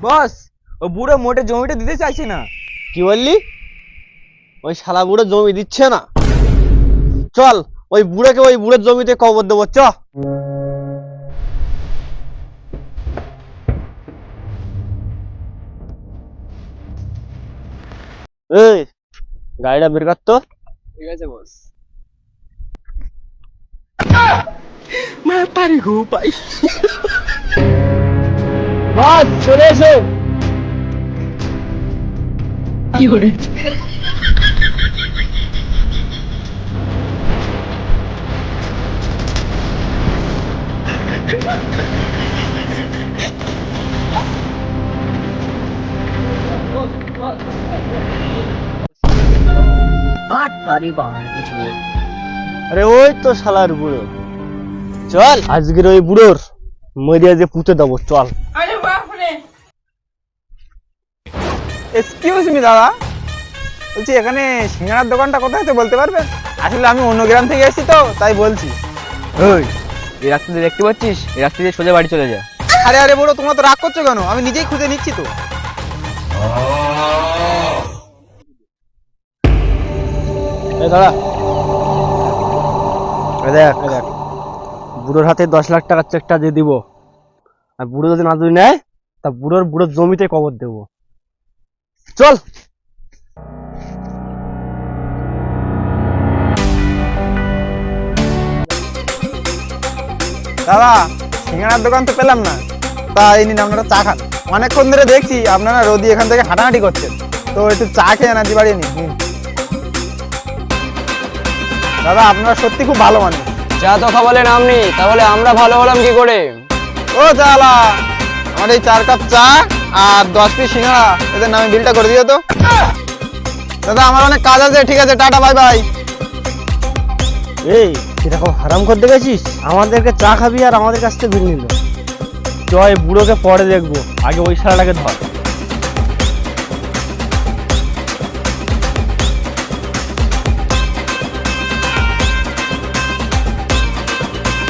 বস, ও বুড়ো মোটে জমিটা দিতে চাইছে না। কি বললি? ওই শালা বুড়ো জমি দিচ্ছে না? চল ওই বুড়োকে ওই বুড়োর জমিতে কবর দেবো, চ। এই গাড়িটা বের কর তো। ঠিক আছে বস। বস চলে এসো। আরে ওই তো শালার বুড়ো। চল আজকের ওই বুড়োর মরিয়া যে পুঁতে দেবো, চল। এক্সকিউজ মি দাদা, বলছি এখানে সিঙ্গাড়ার দোকানটা কোথায় আছে বলতে পারবেন? আসলে আমি অন্য গ্রাম থেকে এসেছি তো তাই বলছি। এই রাস্তা দিয়ে দেখতে পাচ্ছিস, এই রাস্তা দিয়ে সোজা বাড়ি চলে যা। আরে আরে বড়, তোমরা তো রাগ করছো কেন? আমি নিজেই খুঁজে নিচ্ছি তো। এই দাঁড়া, এই দেখ বুড়োর হাতে 10 লাখ টাকার চেকটা দিয়ে দিব, আর বুড়ো যদি না যদি নেয় তা বুড়োর জমিতে কবর দেবো। চল। দাদা, সিঙ্গাড়ার দোকান তো পেলাম না, তাই নিন আপনারা চা খান। অনেকক্ষণ ধরে দেখছি আপনারা রোদি এখান থেকে হাঁটাহাঁটি করছেন, তো একটু চা খেয়ে এনার্জি বাড়িয়ে নিন। দাদা আপনারা সত্যি খুব ভালো মানুষ। চা তো খাওয়ালে নাম নেই, তাহলে আমরা ভালো হলাম কি করে? ও চালা, আমার এই 4 কাপ চা আর 10 পিস সিঙ্গাড়া, এদের নামে বিলটা করে দিও তো। দাদা আমার অনেক কাজ আছে, ঠিক আছে, টাটা, বাই বাই। এই সেরকম হারাম করতে গেছিস, আমাদেরকে চা খাবি আর আমাদের কাছ থেকে বিল নিল। জয় বুড়োকে পরে দেখবো, আগে ওই শালাটাকে ধর।